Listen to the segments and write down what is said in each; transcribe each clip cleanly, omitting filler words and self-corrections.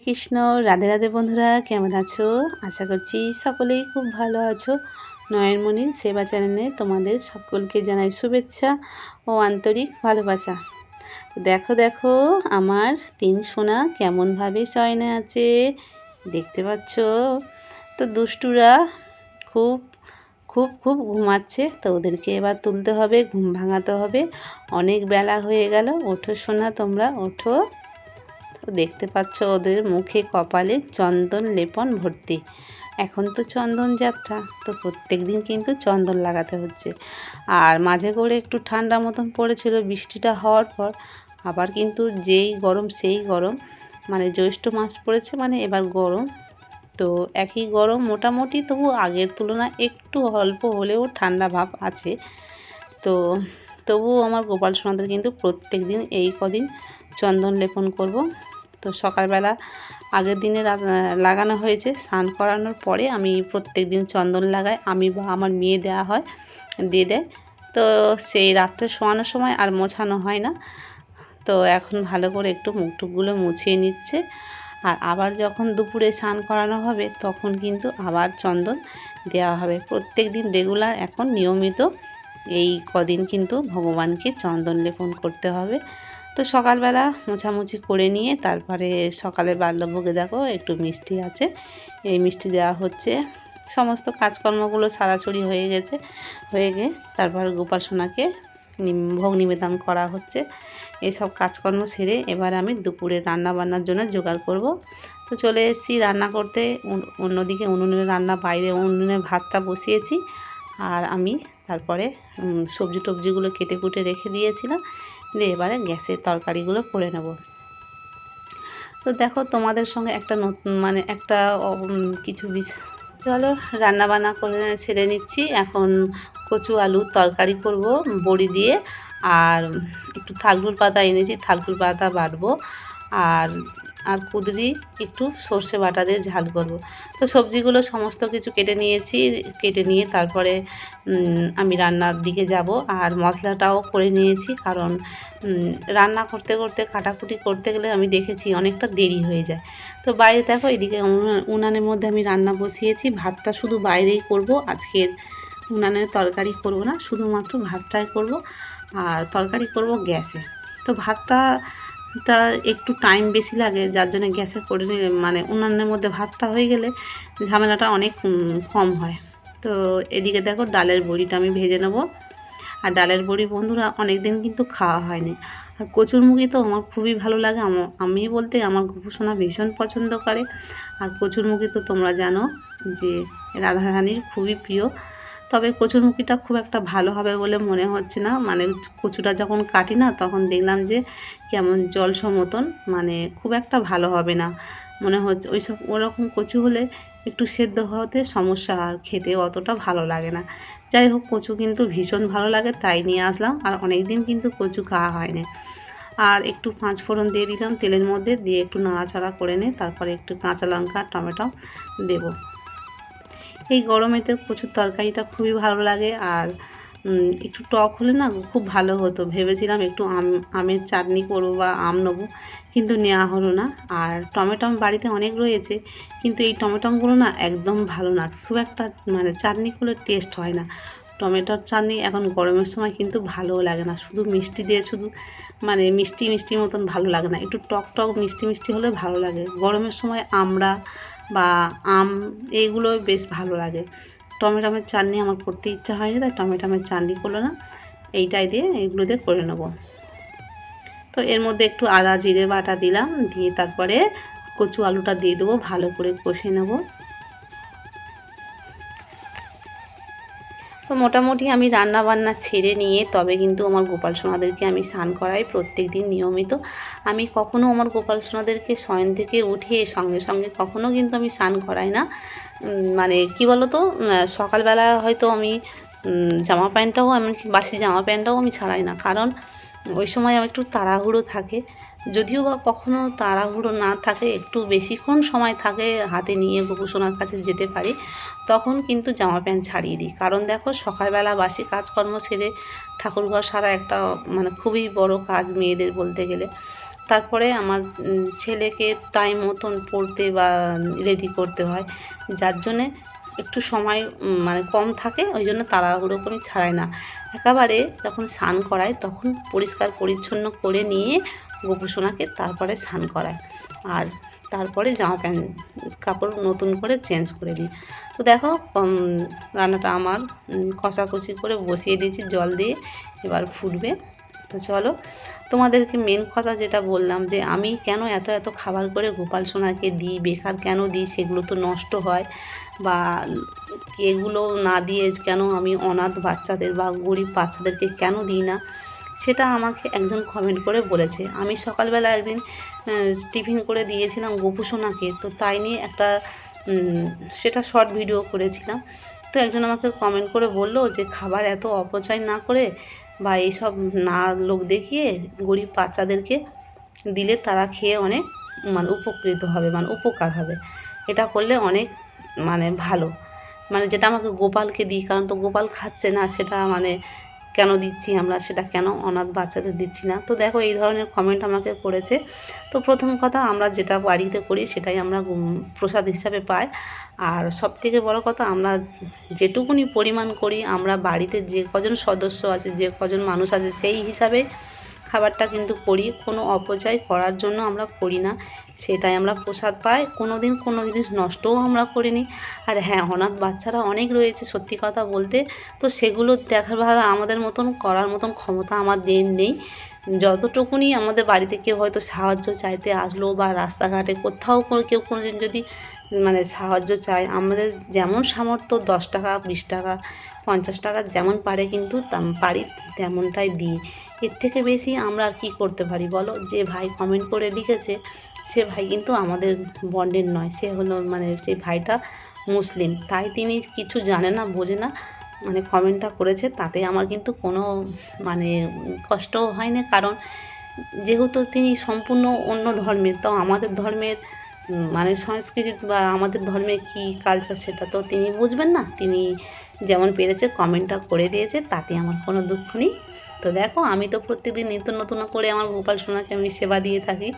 কৃষ্ণ, রাধে রাধে বন্ধুরা, কেমন আছো? আশা করছি সকলেই খুব ভালো আছো। নয়নমণির সেবা চ্যানেলে তোমাদের সকলকে জানাই শুভেচ্ছা ও আন্তরিক ভালোবাসা। দেখো দেখো আমার তিন সোনা কেমনভাবে শয়নে আছে, দেখতে পাচ্ছ? তো দুষ্টুরা খুব খুব খুব ঘুমাচ্ছে, তো ওদেরকে এবার তুলতে হবে, ঘুম ভাঙাতে হবে। অনেক বেলা হয়ে গেল, ওঠো সোনা, তোমরা ওঠো। তো দেখতে পাচ্ছ ওদের মুখে কপালে চন্দন লেপন ভর্তি। এখন তো চন্দন যাত্রা, তো প্রত্যেক দিন কিন্তু চন্দন লাগাতে হচ্ছে। আর মাঝে করে একটু ঠান্ডা মতন পড়েছিল বৃষ্টিটা হওয়ার পর, আবার কিন্তু যেই গরম সেই গরম, মানে জ্যৈষ্ঠ মাস পড়েছে মানে এবার গরম। তো একই গরম মোটামুটি, তবু আগের তুলনায় একটু অল্প হলেও ঠান্ডা ভাব আছে। তো তবুও আমার গোপাল সোনাদের কিন্তু প্রত্যেক দিন এই কদিন চন্দন লেপন করব। তো সকালবেলা আগের দিনে লাগানো হয়েছে, স্নান করানোর পরে আমি প্রত্যেক দিন চন্দন লাগাই, আমি বা আমার মেয়ে দেওয়া হয়, দিয়ে দেয়। তো সেই রাত্রে শোয়ানোর সময় আর মোছানো হয় না। তো এখন ভালো করে একটু মুখ টুকগুলো মুছিয়ে নিচ্ছে। আর আবার যখন দুপুরে স্নান করানো হবে তখন কিন্তু আবার চন্দন দেওয়া হবে। প্রত্যেক দিন রেগুলার এখন নিয়মিত এই কদিন কিন্তু ভগবানকে চন্দন লেপন করতে হবে। তো সকালবেলা মোছামুছি করে নিয়ে তারপরে সকালে বাল্যভোগে দেখো একটু মিষ্টি আছে, এই মিষ্টি দেওয়া হচ্ছে। সমস্ত কাজকর্মগুলো সারাছড়ি হয়ে গেছে, হয়ে গিয়ে তারপর গোপাল সোনাকে ভোগ নিবেদন করা হচ্ছে। এইসব কাজকর্ম সেরে এবার আমি দুপুরে রান্না বান্নার জন্য জোগাড় করব। তো চলে এসেছি রান্না করতে। অন্যদিকে উনুনে রান্না, বাইরে উনুনে ভাতটা বসিয়েছি। আর আমি তারপরে সবজি টবজিগুলো কেটে কুটে রেখে দিয়েছিলাম, দিয়ে এবারে গ্যাসের তরকারিগুলো করে নেব। তো দেখো তোমাদের সঙ্গে একটা নতুন মানে একটা কিছু চলো রান্না বান্না করে ছেড়ে নিচ্ছি। এখন কচু আলুর তরকারি করব বড়ি দিয়ে, আর একটু থালকুল পাতা এনেছি, থালকুল পাতা বাটবো। আর আর কুদরি একটু সর্ষে বাটা দিয়ে ঝাল করব। তো সবজিগুলো সমস্ত কিছু কেটে নিয়েছি, কেটে নিয়ে তারপরে আমি রান্নার দিকে যাব। আর মশলাটাও করে নিয়েছি, কারণ রান্না করতে করতে কাটাকুটি করতে গেলে আমি দেখেছি অনেকটা দেরি হয়ে যায়। তো বাইরে দেখো এদিকে উনানের মধ্যে আমি রান্না বসিয়েছি। ভাতটা শুধু বাইরেই করব আজকের, উনানের তরকারি করব না, শুধুমাত্র ভাতটাই করব। আর তরকারি করব গ্যাসে। তো ভাতটা একটু টাইম বেশি লাগে, যার জন্য গ্যাসে করে নিলে মানে উনানের মধ্যে ভাতটা হয়ে গেলে ঝামেলাটা অনেক কম হয়। তো এদিকে দেখো ডালের বড়িটা আমি ভেজে নেব। আর ডালের বড়ি বন্ধুরা অনেক দিন কিন্তু খাওয়া হয়নি। আর কচুরমুখী তো আমার খুবই ভালো লাগে, আমি বলতে আমার গোপুসোনা ভীষণ পছন্দ করে। আর কচুরমুখী তো তোমরা জানো যে রাধারানীর খুবই প্রিয়। তবে কচুরমুখীটা খুব একটা ভালো হবে বলে মনে হচ্ছে না, মানে কচুটা যখন কাটি না তখন দেখলাম যে কেমন জলস মতন, মানে খুব একটা ভালো হবে না মনে হচ্ছে। ওরকম কচু হলে একটু সেদ্ধ হওয়াতে সমস্যা, আর খেতে অতটা ভালো লাগে না। যাই হোক, কচু কিন্তু ভীষণ ভালো লাগে, তাই নিয়ে আসলাম। আর অনেক দিন কিন্তু কচু খাওয়া হয়নি। আর একটু পাঁচ ফোড়ন দিয়ে দিলাম তেলের মধ্যে, দিয়ে একটু নাড়াচাড়া করে নিয়ে তারপরে একটু কাঁচা লঙ্কা টমেটো দেব। এই গরমেতে কচুর তরকারিটা খুবই ভালো লাগে। আর একটু টক হলে না খুব ভালো হতো। ভেবেছিলাম একটু আমের চাটনি করবো বা আম নেবো, কিন্তু নেওয়া হলো না। আর টমেটম বাড়িতে অনেক রয়েছে, কিন্তু এই টমেটমগুলো না একদম ভালো না, খুব একটা মানে চাটনিগুলোর টেস্ট হয় না। টমেটোর চাটনি এখন গরমের সময় কিন্তু ভালোও লাগে না, শুধু মিষ্টি দিয়ে শুধু মানে মিষ্টি মিষ্টি মতন ভালো লাগে না, একটু টক টক মিষ্টি মিষ্টি হলে ভালো লাগে। গরমের সময় আমরা বা আম এইগুলো বেশ ভালো লাগে। টমেটোমের চাটনি আমার করতে ইচ্ছা হয়নি, তাই টমেটোমের চাটনি করলো না, এইটাই দিয়ে এইগুলো দিয়ে করে নেব। তো এর মধ্যে একটু আদা জিরে বাটা দিলাম, দিয়ে তারপরে কচু আলুটা দিয়ে দেবো, ভালো করে কষে নেব। তো মোটামুটি আমি রান্না বান্না ছেড়ে নিয়ে তবে কিন্তু আমার গোপাল সোনাদেরকে আমি স্নান করাই প্রত্যেক দিন নিয়মিত। আমি কখনও আমার গোপাল সোনাদেরকে শয়ন থেকে উঠে সঙ্গে সঙ্গে কখনও কিন্তু আমি স্নান করাই না। মানে কি বলো তো, সকালবেলা হয়তো আমি জামা প্যান্টটাও, এমনকি বাসি জামা প্যান্টটাও আমি ছাড়াই না, কারণ ওই সময় আমার একটু তাড়াহুড়ো থাকে। যদিও বা কখনও তাড়াহুড়ো না থাকে, একটু বেশিক্ষণ সময় থাকে হাতে নিয়ে গোপুসোনার কাছে যেতে পারি, তখন কিন্তু জামা প্যান্ট ছাড়িয়ে দিই। কারণ দেখো সকালবেলা বাসি কাজকর্ম সেরে ঠাকুরঘর সারা একটা মানে খুবই বড় কাজ মেয়েদের বলতে গেলে। তারপরে আমার ছেলেকে টাইম মতন পড়তে বা রেডি করতে হয়, যার জন্যে একটু সময় মানে কম থাকে, ওই জন্য তাড়াহুড়ো করে ছাড়াই না। একেবারে যখন স্নান করায় তখন পরিষ্কার পরিচ্ছন্ন করে নিয়ে গোপুসোনাকে তারপরে স্নান করায়, আর তারপরে জামা প্যান্ট কাপড় নতুন করে চেঞ্জ করে দিই। তো দেখো রান্নাটা আমার কষাকষি করে বসিয়ে দিয়েছি জল দিয়ে, এবার ফুটবে। তো চলো, তোমাদেরকে মেন কথা যেটা বললাম যে আমি কেন এত এত খাবার করে গোপাল সোনাকে দিই, বেকার কেন দিই, সেগুলো তো নষ্ট হয়, বা এগুলো না দিয়ে কেন আমি অনাথ বাচ্চাদের বা গরিব বাচ্চাদেরকে কেন দিই না, সেটা আমাকে একজন কমেন্ট করে বলেছে। আমি সকালবেলা একদিন টিফিন করে দিয়েছিলাম গোপুসোনাকে, তো তাই নিয়ে একটা সেটা শর্ট ভিডিও করেছিলাম। তো একজন আমাকে কমেন্ট করে বলল যে খাবার এত অপচয় না করে বা এইসব না লোক দেখিয়ে গরিব বাচ্চাদেরকে দিলে তারা খেয়ে অনেক মানে উপকৃত হবে, মানে উপকার হবে, এটা করলে অনেক মানে ভালো। মানে যেটা আমাকে গোপালকে দিই, কারণ তো গোপাল খাচ্ছে না, সেটা মানে কেন দিচ্ছি আমরা, সেটা কেন অনাথ বাচ্চাদের দিচ্ছি না। তো দেখো এই ধরনের কমেন্ট আমাকে করেছে। তো প্রথম কথা, আমরা যেটা বাড়িতে করি সেটাই আমরা প্রসাদ হিসাবে পাই। আর সবথেকে বড় কথা, আমরা যেটুকুনি পরিমাণ করি, আমরা বাড়িতে যে কজন সদস্য আছে, যে কজন মানুষ আছে, সেই হিসাবে খাবারটা কিন্তু করি, কোনো অপচয় করার জন্য আমরা করি না, সেটাই আমরা প্রসাদ পাই। কোনো দিন কোনো জিনিস নষ্টও আমরা করিনি। আর হ্যাঁ, অনাথ বাচ্চারা অনেক রয়েছে সত্যি কথা বলতে, তো সেগুলো দেখার ভালো আমাদের মতন করার মতন ক্ষমতা আমাদের নেই। যতটুকুনি আমাদের বাড়িতে কেউ হয়তো সাহায্য চাইতে আসলো, বা রাস্তাঘাটে কোথাও কেউ কোনো দিন যদি মানে সাহায্য চায়, আমাদের যেমন সামর্থ্য 10 টাকা 20 টাকা 50 টাকা যেমন পারে কিন্তু পারি তেমনটাই দিই। এর থেকে বেশি আমরা আর কী করতে পারি বলো? যে ভাই কমেন্ট করে লিখেছে, সে ভাই কিন্তু আমাদের বন্ডের নয়, সে হলো মানে সেই ভাইটা মুসলিম, তাই তিনি কিছু জানে না বোঝে না মানে কমেন্টটা করেছে, তাতে আমার কিন্তু কোনো মানে কষ্টও হয় না, কারণ যেহেতু তিনি সম্পূর্ণ অন্য ধর্মের, তো আমাদের ধর্মের মানে সংস্কৃতি বা আমাদের ধর্মের কী কালচার সেটা তো তিনি বুঝবেন না, তিনি যেমন পেরেছে কমেন্টটা করে দিয়েছে, তাতে আমার কোনো দুঃখ নেই। তো দেখো, আমি তো প্রত্যেকদিন নিত্য নতুন করে আমার গোপাল সোনাকে আমি সেবা দিয়ে থাকি,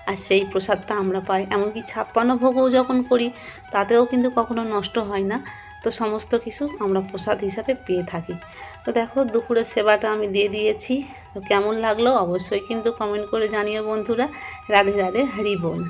আর সেই প্রসাদটা আমরা পাই। এমনকি 56 ভোগও যখন করি, তাতেও কিন্তু কখনো নষ্ট হয় না। তো সমস্ত কিছু আমরা প্রসাদ হিসাবে পেয়ে থাকি। তো দেখো, দুপুরের সেবাটা আমি দিয়ে দিয়েছি। তো কেমন লাগলো অবশ্যই কিন্তু কমেন্ট করে জানিও বন্ধুরা। রাধে রাধে, হরি বল।